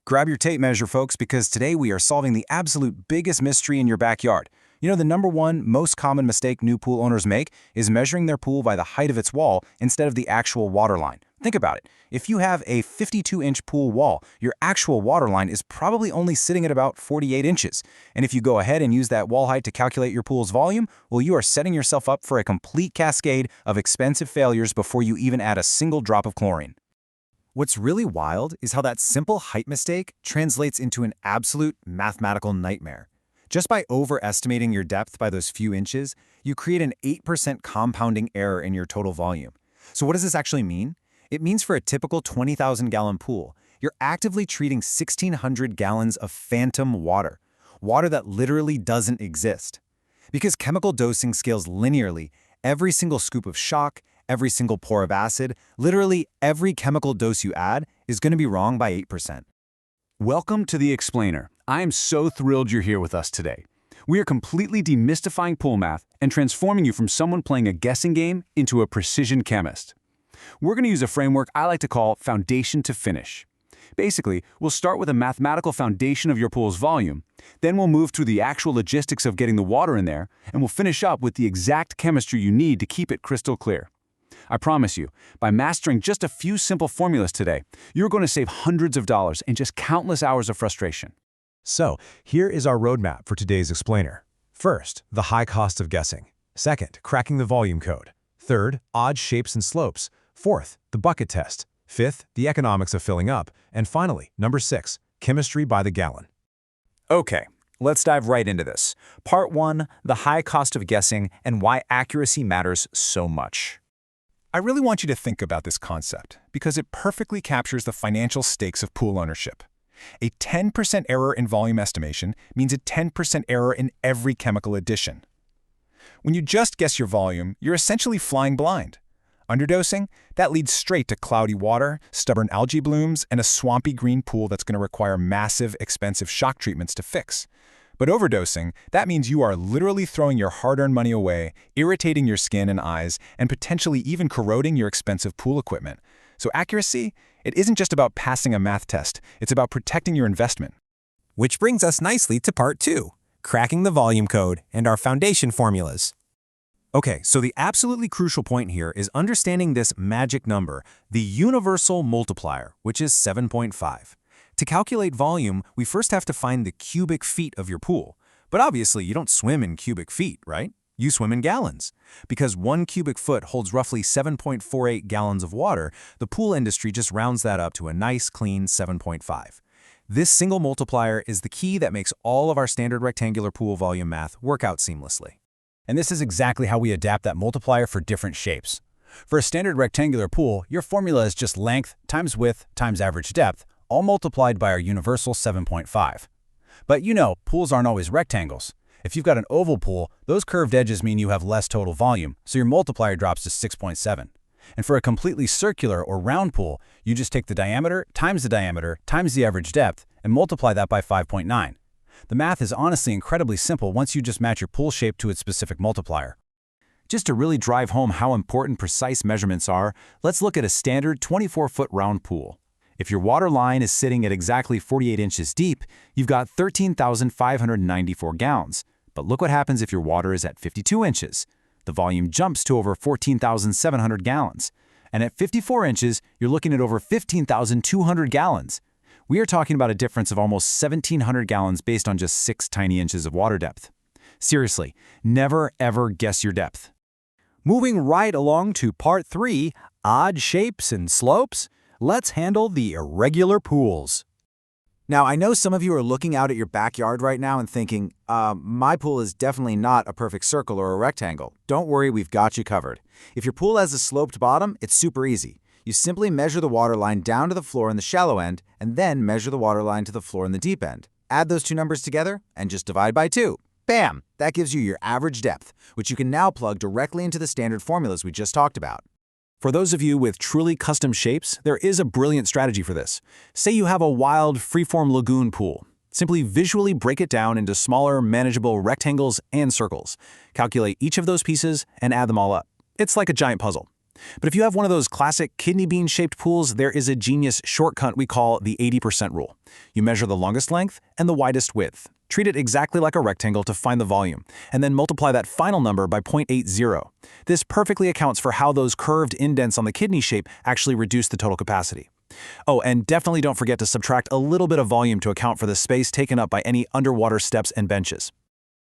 Grab your tape measure, folks, because today we are solving the absolute biggest mystery in your backyard. You know, the number one most common mistake new pool owners make is measuring their pool by the height of its wall instead of the actual water line. Think about it. If you have a 52-inch pool wall, your actual water line is probably only sitting at about 48 inches. And if you go ahead and use that wall height to calculate your pool's volume, well, you are setting yourself up for a complete cascade of expensive failures before you even add a single drop of chlorine. What's really wild is how that simple height mistake translates into an absolute mathematical nightmare. Just by overestimating your depth by those few inches, you create an 8% compounding error in your total volume. So what does this actually mean? It means for a typical 20,000-gallon pool, you're actively treating 1,600 gallons of phantom water, water that literally doesn't exist. Because chemical dosing scales linearly, every single scoop of shock, every single pour of acid, literally every chemical dose you add is going to be wrong by 8%. Welcome to The Explainer. I am so thrilled you're here with us today. We are completely demystifying pool math and transforming you from someone playing a guessing game into a precision chemist. We're going to use a framework I like to call foundation to finish. Basically, we'll start with a mathematical foundation of your pool's volume, then we'll move through the actual logistics of getting the water in there, and we'll finish up with the exact chemistry you need to keep it crystal clear. I promise you, by mastering just a few simple formulas today, you're going to save hundreds of dollars and just countless hours of frustration. So, here is our roadmap for today's explainer. First, the high cost of guessing. Second, cracking the volume code. Third, odd shapes and slopes. Fourth, the bucket test. Fifth, the economics of filling up. And finally, number 6, chemistry by the gallon. Okay, let's dive right into this. Part 1, the high cost of guessing and why accuracy matters so much. I really want you to think about this concept because it perfectly captures the financial stakes of pool ownership. A 10% error in volume estimation means a 10% error in every chemical addition. When you just guess your volume, you're essentially flying blind. Underdosing? That leads straight to cloudy water, stubborn algae blooms, and a swampy green pool that's going to require massive, expensive shock treatments to fix. But overdosing, that means you are literally throwing your hard-earned money away, irritating your skin and eyes, and potentially even corroding your expensive pool equipment. So accuracy? It isn't just about passing a math test, it's about protecting your investment. Which brings us nicely to part 2, cracking the volume code and our foundation formulas. Okay, so the absolutely crucial point here is understanding this magic number, the universal multiplier, which is 7.5. To calculate volume, we first have to find the cubic feet of your pool. But obviously, you don't swim in cubic feet, right? You swim in gallons. Because 1 cubic foot holds roughly 7.48 gallons of water, the pool industry just rounds that up to a nice, clean 7.5. This single multiplier is the key that makes all of our standard rectangular pool volume math work out seamlessly. And this is exactly how we adapt that multiplier for different shapes. For a standard rectangular pool, your formula is just length times width times average depth, all multiplied by our universal 7.5. But you know, pools aren't always rectangles. If you've got an oval pool, those curved edges mean you have less total volume, so your multiplier drops to 6.7. And for a completely circular or round pool, you just take the diameter times the average depth and multiply that by 5.9. The math is honestly incredibly simple once you just match your pool shape to its specific multiplier. Just to really drive home how important precise measurements are, let's look at a standard 24-foot round pool. If your water line is sitting at exactly 48 inches deep, you've got 13,594 gallons. But look what happens if your water is at 52 inches. The volume jumps to over 14,700 gallons. And at 54 inches, you're looking at over 15,200 gallons. We are talking about a difference of almost 1,700 gallons based on just 6 tiny inches of water depth. Seriously, never ever guess your depth. Moving right along to part 3, odd shapes and slopes, let's handle the irregular pools. Now, I know some of you are looking out at your backyard right now and thinking, my pool is definitely not a perfect circle or a rectangle. Don't worry, we've got you covered. If your pool has a sloped bottom, it's super easy. You simply measure the water line down to the floor in the shallow end, and then measure the water line to the floor in the deep end. Add those two numbers together, and just divide by 2. Bam! That gives you your average depth, which you can now plug directly into the standard formulas we just talked about. For those of you with truly custom shapes, there is a brilliant strategy for this. Say you have a wild, freeform lagoon pool. Simply visually break it down into smaller, manageable rectangles and circles. Calculate each of those pieces and add them all up. It's like a giant puzzle. But if you have one of those classic kidney bean-shaped pools, there is a genius shortcut we call the 80% rule. You measure the longest length and the widest width. Treat it exactly like a rectangle to find the volume, and then multiply that final number by 0.80. This perfectly accounts for how those curved indents on the kidney shape actually reduce the total capacity. Oh, and definitely don't forget to subtract a little bit of volume to account for the space taken up by any underwater steps and benches.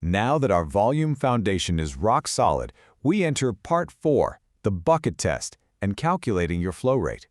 Now that our volume foundation is rock solid, we enter Part 4, the bucket test, and calculating your flow rate.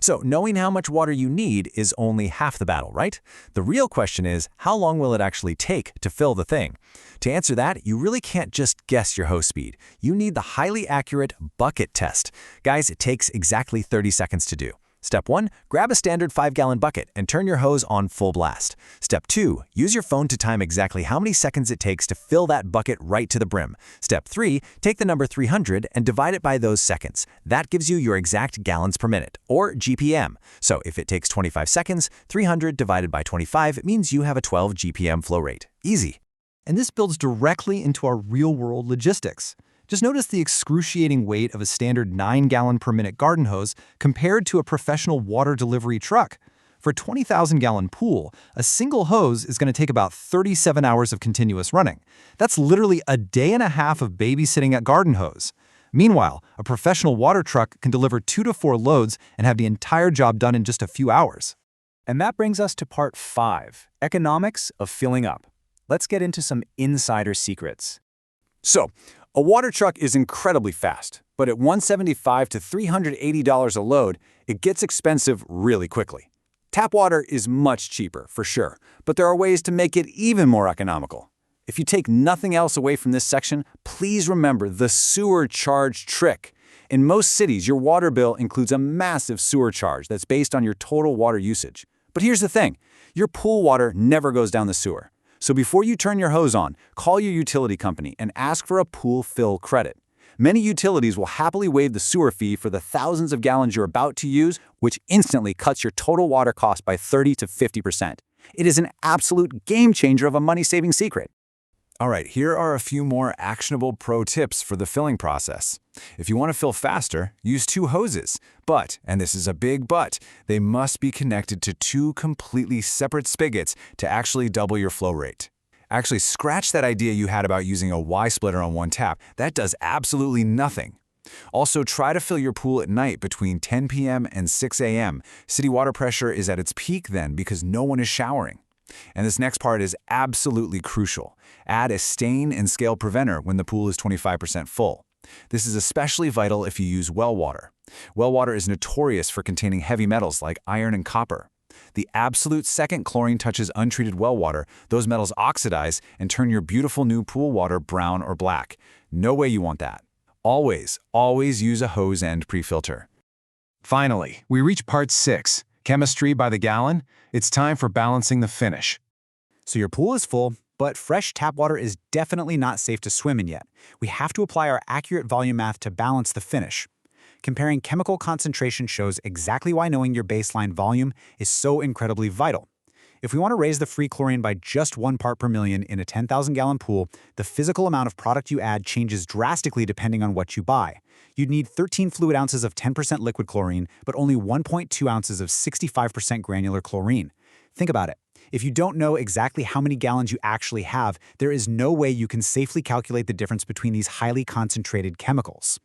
So knowing how much water you need is only half the battle, right? The real question is, how long will it actually take to fill the thing? To answer that, you really can't just guess your hose speed. You need the highly accurate bucket test. Guys, it takes exactly 30 seconds to do. Step 1, grab a standard 5-gallon bucket and turn your hose on full blast. Step 2, use your phone to time exactly how many seconds it takes to fill that bucket right to the brim. Step 3, take the number 300 and divide it by those seconds. That gives you your exact gallons per minute, or GPM. So if it takes 25 seconds, 300 divided by 25 means you have a 12 GPM flow rate. Easy. And this builds directly into our real-world logistics. Just notice the excruciating weight of a standard 9-gallon-per-minute garden hose compared to a professional water delivery truck. For a 20,000-gallon pool, a single hose is going to take about 37 hours of continuous running. That's literally a day and a half of babysitting at garden hose. Meanwhile, a professional water truck can deliver 2 to 4 loads and have the entire job done in just a few hours. And that brings us to Part 5, Economics of Filling Up. Let's get into some insider secrets. So, a water truck is incredibly fast, but at $175 to $380 a load, it gets expensive really quickly. Tap water is much cheaper, for sure, but there are ways to make it even more economical. If you take nothing else away from this section, please remember the sewer charge trick. In most cities, your water bill includes a massive sewer charge that's based on your total water usage. But here's the thing, your pool water never goes down the sewer. So before you turn your hose on, call your utility company and ask for a pool fill credit. Many utilities will happily waive the sewer fee for the thousands of gallons you're about to use, which instantly cuts your total water cost by 30 to 50%. It is an absolute game changer of a money-saving secret. All right, here are a few more actionable pro tips for the filling process. If you want to fill faster, use 2 hoses. But, and this is a big but, they must be connected to 2 completely separate spigots to actually double your flow rate. Actually, scratch that idea you had about using a Y-splitter on one tap. That does absolutely nothing. Also, try to fill your pool at night between 10 p.m. and 6 a.m. City water pressure is at its peak then because no one is showering. And this next part is absolutely crucial. Add a stain and scale preventer when the pool is 25% full. This is especially vital if you use well water. Well water is notorious for containing heavy metals like iron and copper. The absolute second chlorine touches untreated well water, those metals oxidize and turn your beautiful new pool water brown or black. No way you want that. Always, always use a hose end pre-filter. Finally, we reach Part 6, Chemistry by the Gallon. It's time for balancing the finish. So your pool is full, but fresh tap water is definitely not safe to swim in yet. We have to apply our accurate volume math to balance the finish. Comparing chemical concentration shows exactly why knowing your baseline volume is so incredibly vital. If we want to raise the free chlorine by just 1 part per million in a 10,000-gallon pool, the physical amount of product you add changes drastically depending on what you buy. You'd need 13 fluid ounces of 10% liquid chlorine, but only 1.2 ounces of 65% granular chlorine. Think about it. If you don't know exactly how many gallons you actually have, there is no way you can safely calculate the difference between these highly concentrated chemicals.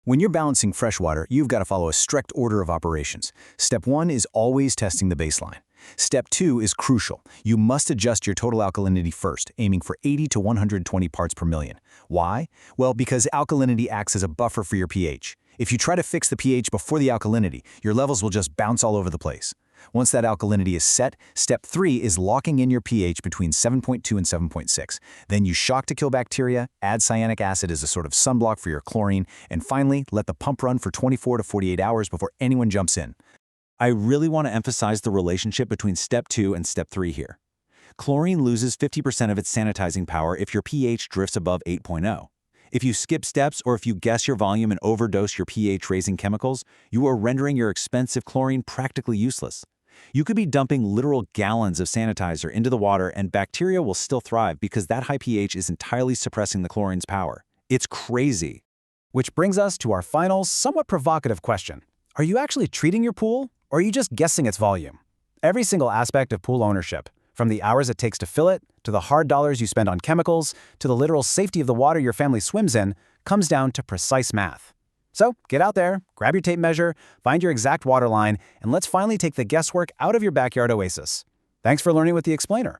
When you're balancing fresh water, you've got to follow a strict order of operations. Step 1 is always testing the baseline. Step 2 is crucial. You must adjust your total alkalinity first, aiming for 80 to 120 parts per million. Why? Well, because alkalinity acts as a buffer for your pH. If you try to fix the pH before the alkalinity, your levels will just bounce all over the place. Once that alkalinity is set, step 3 is locking in your pH between 7.2 and 7.6. Then you shock to kill bacteria, add cyanic acid as a sort of sunblock for your chlorine, and finally, let the pump run for 24 to 48 hours before anyone jumps in. I really want to emphasize the relationship between step 2 and step 3 here. Chlorine loses 50% of its sanitizing power if your pH drifts above 8.0. If you skip steps or if you guess your volume and overdose your pH-raising chemicals, you are rendering your expensive chlorine practically useless. You could be dumping literal gallons of sanitizer into the water and bacteria will still thrive because that high pH is entirely suppressing the chlorine's power. It's crazy. Which brings us to our final, somewhat provocative question. Are you actually treating your pool, or are you just guessing its volume? Every single aspect of pool ownership, from the hours it takes to fill it, to the hard dollars you spend on chemicals, to the literal safety of the water your family swims in, comes down to precise math. So get out there, grab your tape measure, find your exact water line, and let's finally take the guesswork out of your backyard oasis. Thanks for learning with the Explainer.